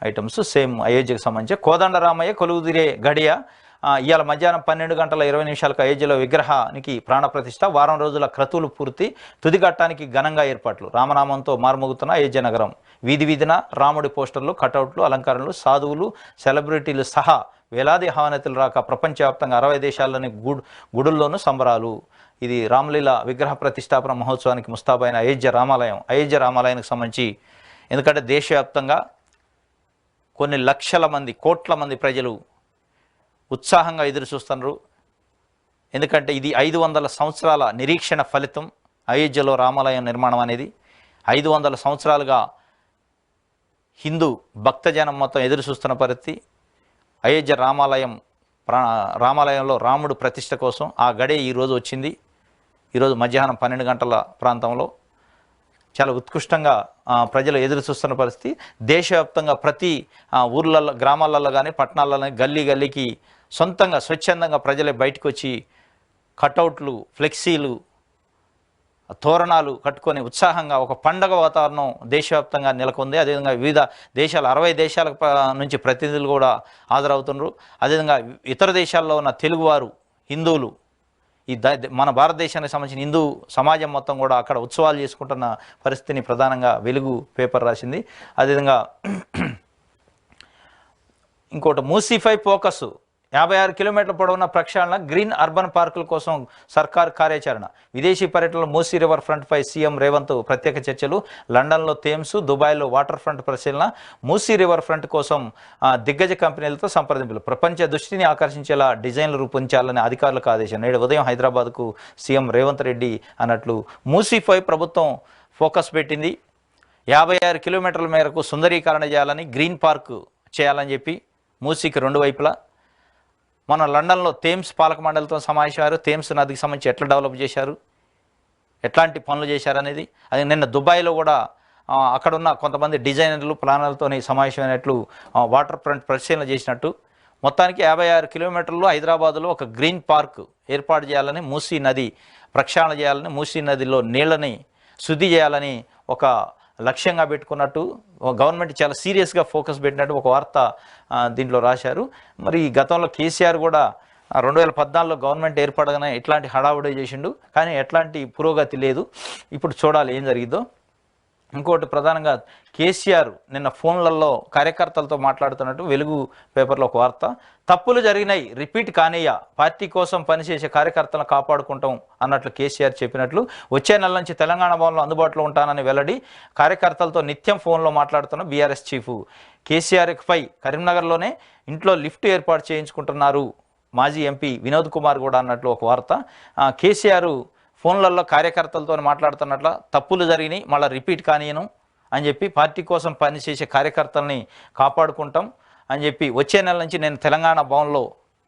ఐటమ్స్ సేమ్ అయోధ్యకు సంబంధించి. కోదండరామయ్య కొలువుదిరే గడియ ఇవాళ మధ్యాహ్నం 12:20 అయోధ్యలో విగ్రహానికి ప్రాణప్రతిష్ఠ. వారం రోజుల క్రతువులు పూర్తి. తుది ఘట్టానికి ఘనంగా ఏర్పాట్లు. రామనామంతో మారుమోగుతున్న అయోధ్య నగరం. వీధి వీధిన రాముడి పోస్టర్లు, కటౌట్లు, అలంకరణలు, సాధువులు, సెలబ్రిటీలు సహా వేలాది ఆహ్వానితులు రాక ప్రపంచవ్యాప్తంగా 60 దేశాల్లోని గుడుల్లోనూ సంబరాలు. ఇది రామలీల విగ్రహ ప్రతిష్టాపన మహోత్సవానికి ముస్తాబైన అయోధ్య రామాలయానికి సంబంధించి. ఎందుకంటే దేశవ్యాప్తంగా కొన్ని లక్షల మంది, కోట్ల మంది ప్రజలు ఉత్సాహంగా ఎదురు చూస్తున్నారు. ఎందుకంటే ఇది 500 సంవత్సరాల నిరీక్షణ ఫలితం. అయోధ్యలో రామాలయం నిర్మాణం అనేది 500 సంవత్సరాలుగా హిందూ భక్తజనం మొత్తం ఎదురు చూస్తున్న పరిస్థితి. అయోధ్య రామాలయంలో రాముడు ప్రతిష్ట కోసం ఆ గడే ఈరోజు వచ్చింది. ఈరోజు మధ్యాహ్నం 12 గంటల ప్రాంతంలో చాలా ఉత్కృష్టంగా ప్రజలు ఎదురు చూస్తున్న పరిస్థితి. దేశవ్యాప్తంగా ప్రతి ఊర్లలో, గ్రామాలలో కానీ పట్టణాలలో గల్లీకి సొంతంగా స్వచ్ఛందంగా ప్రజలే బయటకు వచ్చి కటౌట్లు, ఫ్లెక్సీలు, తోరణాలు కట్టుకొని ఉత్సాహంగా ఒక పండగ వాతావరణం దేశవ్యాప్తంగా నెలకొంది. అదేవిధంగా వివిధ దేశాలు 60 దేశాల నుంచి ప్రతినిధులు కూడా హాజరవుతున్నారు. అదేవిధంగా ఇతర దేశాల్లో ఉన్న తెలుగువారు, హిందువులు, మన భారతదేశానికి సంబంధించిన హిందూ సమాజం మొత్తం కూడా అక్కడ ఉత్సవాలు చేసుకుంటున్న పరిస్థితిని ప్రధానంగా వెలుగు పేపర్ రాసింది. అదేవిధంగా ఇంకోటి మూసీపై ఫోకస్. 56 కిలోమీటర్ల పొడవున్న ప్రక్షాళన, గ్రీన్ అర్బన్ పార్కుల కోసం సర్కార్ కార్యాచరణ. విదేశీ పర్యటనలో మూసీ రివర్ ఫ్రంట్పై సీఎం రేవంత్ ప్రత్యేక చర్చలు. లండన్లో థేమ్స్, దుబాయ్లో వాటర్ ఫ్రంట్ పరిశీలన. మూసీ రివర్ ఫ్రంట్ కోసం దిగ్గజ కంపెనీలతో సంప్రదింపులు. ప్రపంచ దృష్టిని ఆకర్షించేలా డిజైన్లు రూపొందించాలని అధికారులకు ఆదేశం. నేడు ఉదయం హైదరాబాద్కు సీఎం రేవంత్ రెడ్డి అన్నట్లు మూసీపై ప్రభుత్వం ఫోకస్ పెట్టింది. 56 కిలోమీటర్ల మేరకు సుందరీకరణ చేయాలని, గ్రీన్ పార్క్ చేయాలని చెప్పి మూసీకి రెండు వైపులా. మన లండన్లో థేమ్స్ పాలక మండలితో సమావేశమయ్యారు. థేమ్స్ నదికి సంబంధించి ఎట్లా డెవలప్ చేశారు, ఎట్లాంటి పనులు చేశారనేది. అది నిన్న దుబాయ్లో కూడా అక్కడున్న కొంతమంది డిజైనర్లు, ప్లానర్లతోని సమావేశమైనట్లు వాటర్ ఫ్రంట్ పరిశీలన చేసినట్టు. మొత్తానికి 56 కిలోమీటర్లు హైదరాబాదులో ఒక గ్రీన్ పార్క్ ఏర్పాటు చేయాలని, మూసీ నది ప్రక్షాళన చేయాలని, మూసీ నదిలో నీళ్ళని శుద్ధి చేయాలని ఒక లక్ష్యంగా పెట్టుకున్నట్టు గవర్నమెంట్ చాలా సీరియస్గా ఫోకస్ పెట్టినట్టు ఒక వార్త దీంట్లో రాశారు. మరి గతంలో కేసీఆర్ కూడా 2014లో గవర్నమెంట్ ఏర్పడగానే ఇట్లాంటి హడావుడి చేసిండు, కానీ ఎట్లాంటి పురోగతి లేదు. ఇప్పుడు చూడాలి ఏం జరిగిందో. ఇంకోటి ప్రధానంగా కేసీఆర్ నిన్న ఫోన్లలో కార్యకర్తలతో మాట్లాడుతున్నట్టు వెలుగు పేపర్లో ఒక వార్త. తప్పులు జరిగినాయి, రిపీట్ కానయ్య, పార్టీ కోసం పనిచేసే కార్యకర్తలను కాపాడుకుంటాం అన్నట్లు కేసీఆర్ చెప్పినట్లు. వచ్చే నెల నుంచి తెలంగాణ భవన్లో అందుబాటులో ఉంటానని వెల్లడి. కార్యకర్తలతో నిత్యం ఫోన్లో మాట్లాడుతున్న బీఆర్ఎస్ చీఫ్. కేసీఆర్పై కరీంనగర్లోనే ఇంట్లో లిఫ్ట్ ఏర్పాటు చేయించుకుంటున్నారు మాజీ ఎంపీ వినోద్ కుమార్ కూడా అన్నట్లు ఒక వార్త. కేసీఆర్ ఫోన్లలో కార్యకర్తలతో మాట్లాడుతున్నట్ల తప్పులు జరిగినాయి మళ్ళీ రిపీట్ కానియను అని చెప్పి పార్టీ కోసం పనిచేసే కార్యకర్తల్ని కాపాడుకుంటాం అని చెప్పి వచ్చే నెల నుంచి నేను తెలంగాణ భవన్లో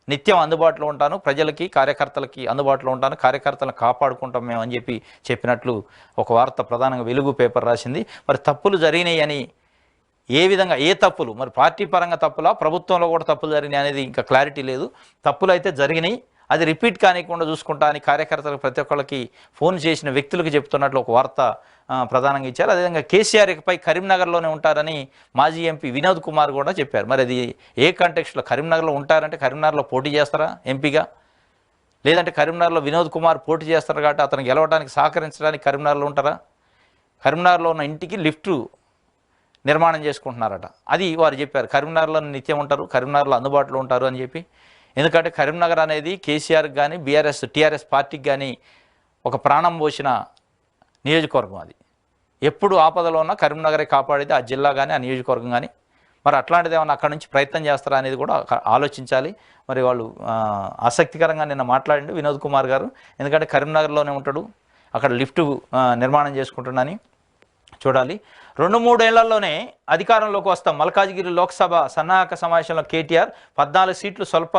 నిత్యం అందుబాటులో ఉంటాను, ప్రజలకి కార్యకర్తలకి అందుబాటులో ఉంటాను, కార్యకర్తలను కాపాడుకుంటాం మేము అని చెప్పి చెప్పినట్లు ఒక వార్త ప్రధానంగా వెలుగు పేపర్ రాసింది. మరి తప్పులు జరిగినాయి అని ఏ విధంగా, ఏ తప్పులు, మరి పార్టీ పరంగా తప్పులా, ప్రభుత్వంలో కూడా తప్పులు జరిగినాయి అనేది ఇంకా క్లారిటీ లేదు. తప్పులు అయితే జరిగినాయి, అది రిపీట్ కానికుండా చూసుకుంటా అని కార్యకర్తలకు ప్రతి ఒక్కళ్ళకి ఫోన్ చేసిన వ్యక్తులకు చెప్తున్నట్లు ఒక వార్త ప్రధానంగా ఇచ్చారు. అదేవిధంగా కేసీఆర్ ఇకపై కరీంనగర్లోనే ఉంటారని మాజీ ఎంపీ వినోద్ కుమార్ కూడా చెప్పారు. మరి అది ఏ కాంటెక్స్ట్లో, కరీంనగర్లో ఉంటారంటే కరీంనగర్లో పోటీ చేస్తారా ఎంపీగా, లేదంటే కరీంనగర్లో వినోద్ కుమార్ పోటీ చేస్తారు కాబట్టి అతను గెలవడానికి సహకరించడానికి కరీంనగర్లో ఉంటారా? కరీంనగర్లో ఉన్న ఇంటికి లిఫ్ట్ నిర్మాణం చేసుకుంటున్నారట, అది వారు చెప్పారు. కరీంనగర్లో నిత్యం ఉంటారు, కరీంనగర్లో అందుబాటులో ఉంటారు అని చెప్పి. ఎందుకంటే కరీంనగర్ అనేది కేసీఆర్కి కానీ టీఆర్ఎస్ పార్టీకి కానీ ఒక ప్రాణం పోసిన నియోజకవర్గం. అది ఎప్పుడు ఆపదలో ఉన్న కరీంనగరే కాపాడేది, ఆ జిల్లా కానీ ఆ నియోజకవర్గం కానీ. మరి అట్లాంటిది ఏమన్నా అక్కడి నుంచి ప్రయత్నం చేస్తారా అనేది కూడా ఆలోచించాలి. మరి వాళ్ళు ఆసక్తికరంగా నిన్న మాట్లాడిండు వినోద్ కుమార్ గారు. ఎందుకంటే కరీంనగర్లోనే ఉంటాడు, అక్కడ లిఫ్ట్ నిర్మాణం చేసుకుంటున్నాని చూడాలి. 2-3 ఏళ్లలోనే అధికారంలోకి వస్తాం. మల్కాజ్గిరి లోక్సభ సన్నాహక సమావేశంలో కేటీఆర్ 14 సీట్లు స్వల్ప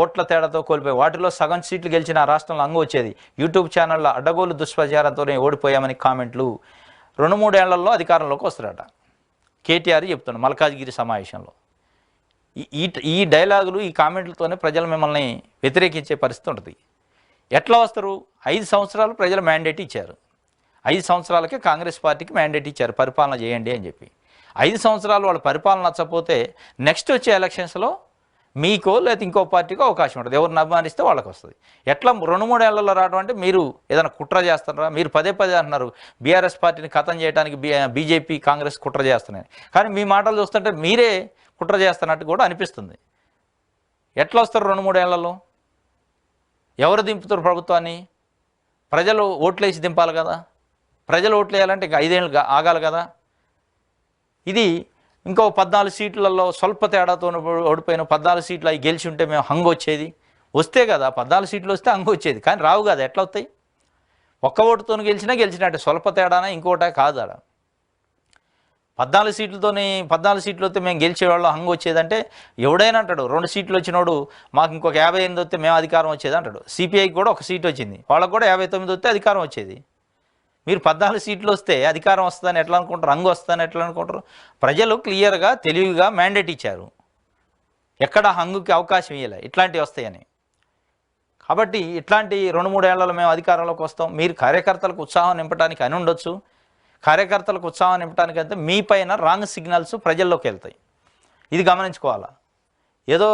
ఓట్ల తేడాతో కోల్పోయి వాటిలో సగం సీట్లు గెలిచిన రాష్ట్రంలో అంగు వచ్చేది. యూట్యూబ్ ఛానళ్ల అడ్డగోలు దుష్ప్రచారంతోనే ఓడిపోయామని కామెంట్లు. 2-3 ఏళ్లలో అధికారంలోకి వస్తారట కేటీఆర్ చెప్తున్నాడు మల్కాజ్గిరి సమావేశంలో. ఈ డైలాగులు, ఈ కామెంట్లతోనే ప్రజలు మిమ్మల్ని వ్యతిరేకించే పరిస్థితి ఉంటుంది. ఎట్లా వస్తారు? 5 సంవత్సరాలు ప్రజలు మ్యాండేట్ ఇచ్చారు. 5 సంవత్సరాలకే కాంగ్రెస్ పార్టీకి మ్యాండేట్ ఇచ్చారు పరిపాలన చేయండి అని చెప్పి. 5 సంవత్సరాలు వాళ్ళ పరిపాలన నచ్చకపోతే నెక్స్ట్ వచ్చే ఎలక్షన్స్లో మీకో లేదా ఇంకో పార్టీకో అవకాశం ఉంటుంది. ఎవరిని అభిమానిస్తే వాళ్ళకి వస్తుంది. ఎట్లా 2-3 ఏళ్లలో రావడం అంటే మీరు ఏదైనా కుట్ర చేస్తున్నారా? మీరు పదే అంటున్నారు బీఆర్ఎస్ పార్టీని ఖతం చేయడానికి బీజేపీ కాంగ్రెస్ కుట్ర చేస్తున్నాయి, కానీ మీ మాటలు చూస్తుంటే మీరే కుట్ర చేస్తున్నట్టు కూడా అనిపిస్తుంది. ఎట్లా వస్తారు 2-3 ఏళ్లలో? ఎవరు దింపుతారు ప్రభుత్వాన్ని? ప్రజలు ఓట్లేసి దింపాలి కదా. ప్రజలు ఓట్లు వేయాలంటే ఇంకా 5 ఏళ్ళు ఆగాలి కదా. ఇది ఇంకో 14 సీట్లలో స్వల్ప తేడాతో ఓడిపోయిన 14 సీట్లు అవి గెలిచి ఉంటే మేము హంగు వచ్చేది. వస్తే కదా 14 సీట్లు వస్తే హంగు వచ్చేది, కానీ రావు కదా. ఎట్లా వస్తాయి? ఒక్క ఓటుతో గెలిచినట్టే, స్వల్ప తేడానా ఇంకోట కాదు. ఆడ 14 సీట్లు వస్తే మేము గెలిచేవాళ్ళం హంగు వచ్చేదంటే ఎవడైనా అంటాడు. 2 సీట్లు వచ్చినోడు మాకు ఇంకొక 58 వస్తే మేము అధికారం వచ్చేది అంటాడు. సిపిఐకి కూడా 1 సీట్ వచ్చింది, వాళ్ళకు కూడా 59 వస్తే అధికారం వచ్చేది. మీరు 14 సీట్లు వస్తే అధికారం వస్తుందని ఎట్లా అనుకుంటారు? రంగు వస్తుందని ఎట్లా అనుకుంటారు? ప్రజలు క్లియర్గా తెలివిగా మ్యాండేట్ ఇచ్చారు, ఎక్కడ హంగుకి అవకాశం ఇవ్వలే ఇట్లాంటివి వస్తాయని. కాబట్టి ఇట్లాంటి 2-3 ఏళ్లలో మేము అధికారంలోకి వస్తాం. మీరు కార్యకర్తలకు ఉత్సాహం నింపడానికి అని ఉండొచ్చు. కార్యకర్తలకు ఉత్సాహం నింపడానికి అయితే మీ పైన రాంగ్ సిగ్నల్స్ ప్రజల్లోకి వెళ్తాయి. ఇది గమనించుకోవాలా. ఏదో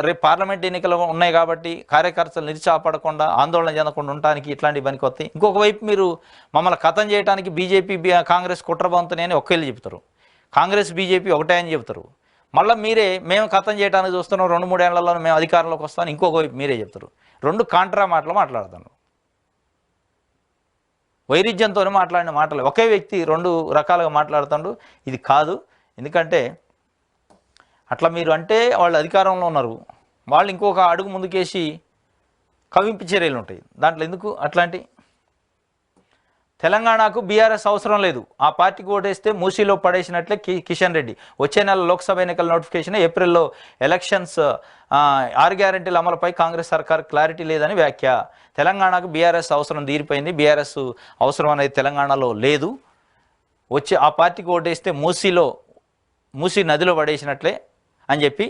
రేపు పార్లమెంట్ ఎన్నికలు ఉన్నాయి కాబట్టి కార్యకర్తలు నిరుత్సాహపడకుండా ఆందోళన చెందకుండా ఉండడానికి ఇట్లాంటివి పనికి వస్తాయి. ఇంకొక వైపు మీరు మమ్మల్ని ఖతం చేయడానికి బీజేపీ కాంగ్రెస్ కుట్రబంతుని అని ఒకేళ్ళు చెప్తారు, కాంగ్రెస్ బీజేపీ ఒకటే అని చెప్తారు. మళ్ళీ మీరే మేము ఖతం చేయడానికి చూస్తున్నాం, 2-3 ఏళ్లలో మేము అధికారంలోకి వస్తాం ఇంకొక వైపు మీరే చెప్తారు. 2 కాంట్రా మాటలు మాట్లాడతాను. వైరుధ్యంతో మాట్లాడిన మాటలు ఒకే వ్యక్తి 2 రకాలుగా మాట్లాడుతాడు. ఇది కాదు. ఎందుకంటే అట్లా మీరు అంటే వాళ్ళు అధికారంలో ఉన్నారు, వాళ్ళు ఇంకొక అడుగు ముందుకేసి కవింపు చర్యలు ఉంటాయి. దాంట్లో ఎందుకు అట్లాంటి? తెలంగాణకు బీఆర్ఎస్ అవసరం లేదు, ఆ పార్టీకి ఓటేస్తే మూసీలో పడేసినట్లే కిషన్ రెడ్డి. వచ్చే నెల లోక్సభ ఎన్నికల నోటిఫికేషన్, ఏప్రిల్లో ఎలక్షన్స్, 6 గ్యారెంటీల అమలుపై కాంగ్రెస్ సర్కార్ క్లారిటీ లేదని వ్యాఖ్య. తెలంగాణకు బీఆర్ఎస్ అవసరం తీరిపోయింది, బీఆర్ఎస్ అవసరం అనేది తెలంగాణలో లేదు. వచ్చి ఆ పార్టీకి ఓటేస్తే మూసీ నదిలో పడేసినట్లే అని చెప్పి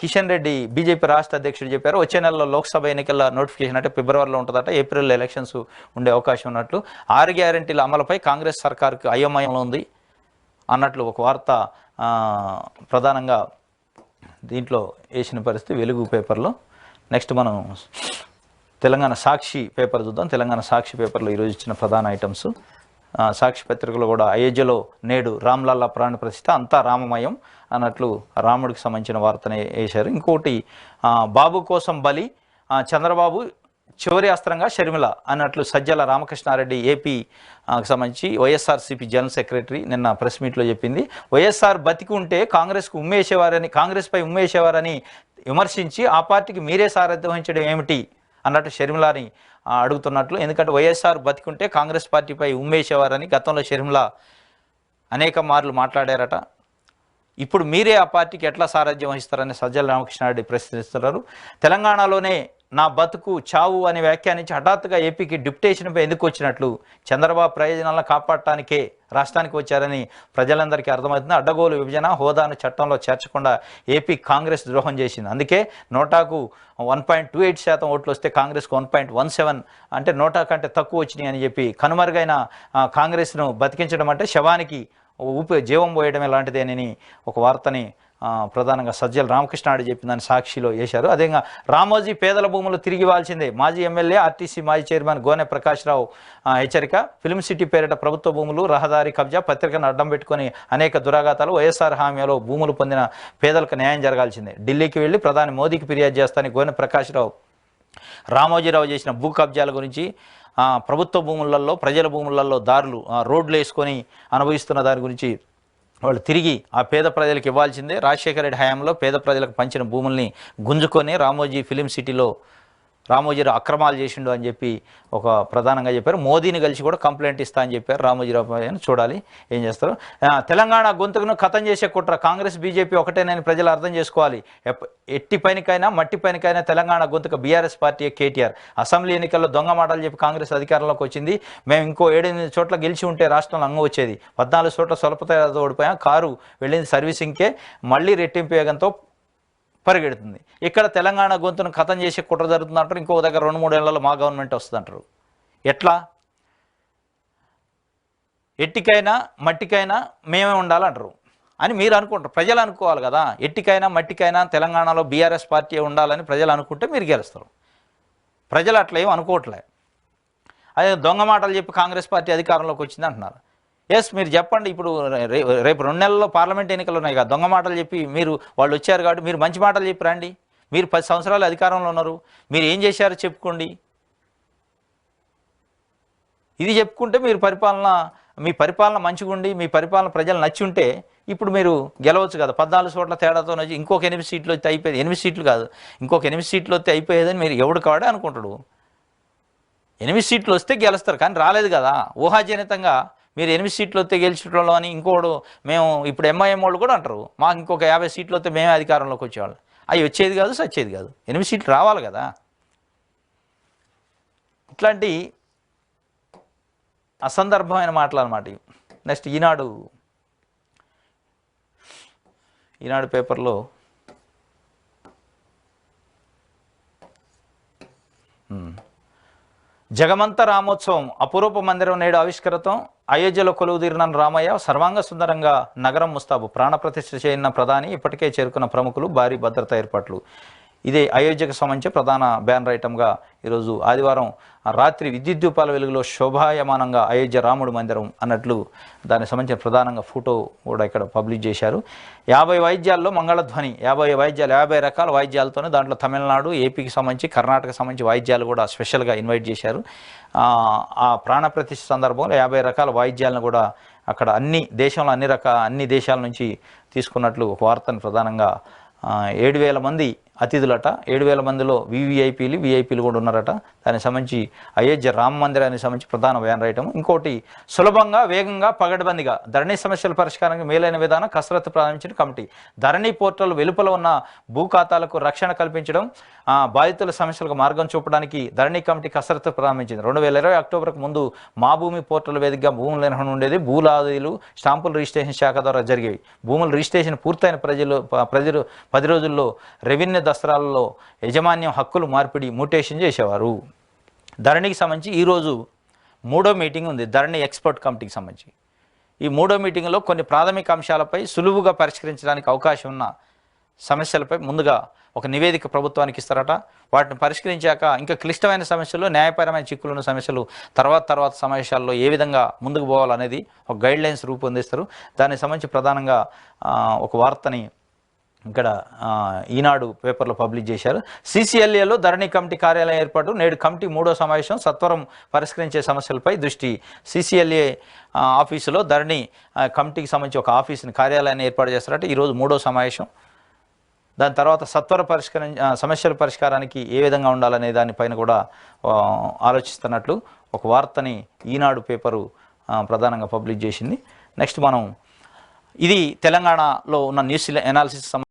కిషన్ రెడ్డి బీజేపీ రాష్ట్ర అధ్యక్షుడు చెప్పారు. వచ్చే నెలలో లోక్సభ ఎన్నికల నోటిఫికేషన్ అంటే ఫిబ్రవరిలో ఉంటుందట, ఏప్రిల్లో ఎలక్షన్స్ ఉండే అవకాశం ఉన్నట్లు. 6 గ్యారెంటీల అమలుపై కాంగ్రెస్ సర్కార్కు అయోమయంలో ఉంది అన్నట్లు ఒక వార్త ప్రధానంగా దీంట్లో వేసిన పరిస్థితి వెలుగు పేపర్లో. నెక్స్ట్ మనం తెలంగాణ సాక్షి పేపర్ చూద్దాం. తెలంగాణ సాక్షి పేపర్లో ఈరోజు ఇచ్చిన ప్రధాన ఐటమ్స్. సాక్షి పత్రికలో కూడా అయోధ్యలో నేడు రామ్లల్లా ప్రాణ ప్రతిష్ఠ, అంతా రామమయం అన్నట్లు రాముడికి సంబంధించిన వార్తనే వేశారు. ఇంకోటి బాబు కోసం బలి, చంద్రబాబు చివరి అస్త్రంగా షర్మిల అన్నట్లు సజ్జల రామకృష్ణారెడ్డి ఏపీకి సంబంధించి వైఎస్ఆర్సీపీ జనరల్ సెక్రటరీ నిన్న ప్రెస్ మీట్లో చెప్పింది. వైఎస్ఆర్ బతికి ఉంటే కాంగ్రెస్పై ఉమ్మేసేవారని విమర్శించి ఆ పార్టీకి మీరే సారథ్యం వహించడం ఏమిటి అన్నట్టు షర్మిలాని అడుగుతున్నట్లు. ఎందుకంటే వైఎస్ఆర్ బతికుంటే కాంగ్రెస్ పార్టీపై ఉమ్మేసేవారని గతంలో షర్మిల అనేక మార్లు మాట్లాడారట. ఇప్పుడు మీరే ఆ పార్టీకి ఎట్లా సారథ్యం వహిస్తారని సజ్జల రామకృష్ణారెడ్డి ప్రశ్నిస్తున్నారు. తెలంగాణలోనే నా బతుకు చావు అని వ్యాఖ్యానించి హఠాత్తుగా ఏపీకి డిప్యుటేషన్పై ఎందుకు వచ్చినట్లు, చంద్రబాబు ప్రయోజనాలను కాపాడటానికే రాష్ట్రానికి వచ్చారని ప్రజలందరికీ అర్థమవుతుంది. అడ్డగోలు విభజన హోదాను చట్టంలో చేర్చకుండా ఏపీ కాంగ్రెస్ ద్రోహం చేసింది. అందుకే నోటాకు 1.28% ఓట్లు వస్తే కాంగ్రెస్కు 1.17 అంటే నోటా కంటే తక్కువ వచ్చినాయి అని చెప్పి కనుమరుగైన కాంగ్రెస్ను బతికించడం అంటే శవానికి జీవం పోయడం లాంటిదేనని ఒక వార్తని ప్రధానంగా సజ్జల రామకృష్ణారెడ్డి చెప్పిన దాన్ని సాక్షిలో వేశారు. అదేవిధంగా రామోజీ పేదల భూములు తిరిగి ఇవ్వాల్సిందే, మాజీ ఎమ్మెల్యే ఆర్టీసీ మాజీ చైర్మన్ గోనె ప్రకాశ్రావు హెచ్చరిక. ఫిల్మ్ సిటీ పేరిట ప్రభుత్వ భూములు, రహదారి కబ్జా, పత్రికను అడ్డం పెట్టుకుని అనేక దురాఘాతాలు, వైఎస్ఆర్ హామీలో భూములు పొందిన పేదలకు న్యాయం జరగాల్సిందే, ఢిల్లీకి వెళ్లి ప్రధాని మోదీకి ఫిర్యాదు చేస్తానని గోనె ప్రకాశ్రావు రామోజీరావు చేసిన భూ కబ్జాల గురించి, ప్రభుత్వ భూములలో ప్రజల భూములలో దారులు రోడ్లు వేసుకొని అనుభవిస్తున్న దాని గురించి వాళ్ళు తిరిగి ఆ పేద ప్రజలకు ఇవ్వాల్సిందే. రాజశేఖర రెడ్డి హయాంలో పేద ప్రజలకు పంచిన భూముల్ని గుంజుకొని రామోజీ ఫిలిం సిటీలో రామోజీరావు అక్రమాలు చేసిండు అని చెప్పి ఒక ప్రధానంగా చెప్పారు. మోదీని కలిసి కూడా కంప్లైంట్ ఇస్తా అని చెప్పారు రామోజీరావు అని. చూడాలి ఏం చేస్తారు. తెలంగాణ గొంతుకును ఖతం చేసే కుట్ర, కాంగ్రెస్ బీజేపీ ఒకటేనని ప్రజలు అర్థం చేసుకోవాలి. ఎట్టి పైనకైనా మట్టి పైనకైనా తెలంగాణ గొంతుక బీఆర్ఎస్ పార్టీ కేటీఆర్. అసెంబ్లీ ఎన్నికల్లో దొంగ మాటలు చెప్పి కాంగ్రెస్ అధికారంలోకి వచ్చింది. మేము ఇంకో 7-8 చోట్ల గెలిచి ఉంటే రాష్ట్రంలో అంగ వచ్చేది. 14 చోట్ల స్వల్పతతో ఓడిపోయాం. కారు వెళ్ళింది సర్వీసింగ్కే, మళ్ళీ రెట్టింపు వేగంతో పరిగెడుతుంది. ఇక్కడ తెలంగాణ గొంతును ఖతం చేసే కుట్ర జరుగుతుందంటారు. ఇంకో దగ్గర 2-3 ఏళ్లలో మా గవర్నమెంట్ వస్తుందంటారు. ఎట్లా? ఎట్టికైనా మట్టికైనా మేమే ఉండాలంటారు అని మీరు అనుకుంటారు. ప్రజలు అనుకోవాలి కదా. ఎట్టికైనా మట్టికైనా తెలంగాణలో బీఆర్ఎస్ పార్టీ ఉండాలని ప్రజలు అనుకుంటే మీరు గెలుస్తారు. ప్రజలు అట్లా ఏం అనుకోవట్లే. అదే దొంగ మాటలు చెప్పి కాంగ్రెస్ పార్టీ అధికారంలోకి వచ్చింది అంటున్నారు. ఎస్, మీరు చెప్పండి. ఇప్పుడు రేపు 2 నెలల్లో పార్లమెంట్ ఎన్నికలు ఉన్నాయి కదా. దొంగ మాటలు చెప్పి మీరు వాళ్ళు వచ్చారు కాబట్టి మీరు మంచి మాటలు చెప్పి రండి. మీరు 10 సంవత్సరాలు అధికారంలో ఉన్నారు, మీరు ఏం చేశారో చెప్పుకోండి. ఇది చెప్పుకుంటే మీరు మీ పరిపాలన మంచిగా ఉండి మీ పరిపాలన ప్రజలు నచ్చి ఉంటే ఇప్పుడు మీరు గెలవచ్చు కదా. 14 చోట్ల తేడాతో వచ్చి ఇంకొక 8 సీట్లు వస్తే అయిపోయేది. 8 సీట్లు కాదు, ఇంకొక 8 సీట్లు వస్తే అయిపోయేదని మీరు ఎవడు కావాడే అనుకుంటాడు. 8 సీట్లు వస్తే గెలుస్తారు, కానీ రాలేదు కదా. ఊహాజనితంగా మీరు 8 సీట్లు వస్తే గెలిచేటోళ్ళం అని ఇంకోడు మేము ఇప్పుడు ఎంఐఎం వాళ్ళు కూడా అంటారు, మాకు ఇంకొక 50 సీట్లు వస్తే మేమే అధికారంలోకి వచ్చేవాళ్ళం. అవి వచ్చేది కాదు, సచ్చేది కాదు. 8 సీట్లు రావాలి కదా. ఇట్లాంటి అసందర్భమైన మాటలు అన్నమాట. నెక్స్ట్ ఈనాడు పేపర్లో జగమంత రామోత్సవం, అపురూప మందిరం నేడు ఆవిష్కృతం. అయోధ్యలో కొలువుదీరిన రామయ్య సర్వాంగ సుందరంగా నగరం ముస్తాబు. ప్రాణప్రతిష్ఠ చేయన ప్రధాని, ఇప్పటికే చేరుకున్న ప్రముఖులు, భారీ భద్రతా ఏర్పాట్లు. ఇదే అయోధ్యకు సంబంధించి ప్రధాన బ్యానర్ ఐటమ్గా ఈరోజు ఆదివారం రాత్రి విద్యుత్ దీపాల వెలుగులో శోభాయమానంగా అయోధ్య రాముడు మందిరం అన్నట్లు దానికి సంబంధించిన ప్రధానంగా ఫోటో కూడా ఇక్కడ పబ్లిష్ చేశారు. 50 వాయిద్యాల్లో మంగళధ్వని, 50 వాయిద్యాలు, 50 రకాల వాయిద్యాలతోనే దాంట్లో తమిళనాడు, ఏపీకి సంబంధించి, కర్ణాటకకు సంబంధించి వాయిద్యాలు కూడా స్పెషల్గా ఇన్వైట్ చేశారు. ఆ ప్రాణప్రతిష్ఠ సందర్భంలో 50 రకాల వాయిద్యాలను కూడా అక్కడ దేశంలో అన్ని దేశాల నుంచి తీసుకున్నట్లు ఒక వార్తను ప్రధానంగా 7,000 మంది అతిథులట. 7,000 మందిలో విఐపీలు కూడా ఉన్నారట. దానికి సంబంధించి అయోధ్య రామ మందిరానికి సంబంధించి ప్రధాన బ్యానర్ ఐటమ్. ఇంకోటి సులభంగా, వేగంగా, పగడ్బందీగా ధరణి సమస్యల పరిష్కారానికి మేలైన విధానం కసరత్తు ప్రారంభించిన కమిటీ. ధరణి పోర్టల్ వెలుపల ఉన్న భూ ఖాతాలకు రక్షణ కల్పించడం, బాధితుల సమస్యలకు మార్గం చూపడానికి ధరణి కమిటీ కసరత్తు ప్రారంభించింది. 2020 అక్టోబర్కు ముందు మా భూమి పోర్టల్ వేదికగా భూముల నిర్వహణ ఉండేది. భూలాదులు స్టాంపుల రిజిస్ట్రేషన్ శాఖ ద్వారా జరిగేవి. భూముల రిజిస్ట్రేషన్ పూర్తయిన ప్రజలు 10 రోజుల్లో రెవెన్యూ దసరాలలో యజమాన్యం హక్కులు మార్పిడి మ్యూటేషన్ చేసేవారు. ధరణికి సంబంధించి ఈరోజు 3వ మీటింగ్ ఉంది. ధరణి ఎక్స్పర్ట్ కమిటీకి సంబంధించి ఈ 3వ మీటింగ్లో కొన్ని ప్రాథమిక అంశాలపై సులువుగా పరిష్కరించడానికి అవకాశం ఉన్న సమస్యలపై ముందుగా ఒక నివేదిక ప్రభుత్వానికి ఇస్తారట. వాటిని పరిష్కరించాక ఇంకా క్లిష్టమైన సమస్యలు, న్యాయపరమైన చిక్కులున్న సమస్యలు తర్వాత సమావేశాల్లో ఏ విధంగా ముందుకు పోవాలనేది ఒక గైడ్లైన్స్ రూపొందిస్తారు. దానికి సంబంధించి ప్రధానంగా ఒక వార్తని ఇక్కడ ఈనాడు పేపర్లో పబ్లిష్ చేశారు. CCLAలో ధరణి కమిటీ కార్యాలయం ఏర్పాటు, నేడు కమిటీ 3వ సమావేశం, సత్వరం పరిష్కరించే సమస్యలపై దృష్టి. CCLA ఆఫీసులో ధరణి కమిటీకి సంబంధించి ఒక కార్యాలయాన్ని ఏర్పాటు చేస్తారట. ఈరోజు 3వ సమావేశం. దాని తర్వాత సత్వర సమస్యల పరిష్కారానికి ఏ విధంగా ఉండాలనే దానిపైన కూడా ఆలోచిస్తున్నట్లు ఒక వార్తని ఈనాడు పేపరు ప్రధానంగా పబ్లిష్ చేసింది. నెక్స్ట్ మనం ఇది తెలంగాణలో ఉన్న న్యూస్ ఎనాలిసిస్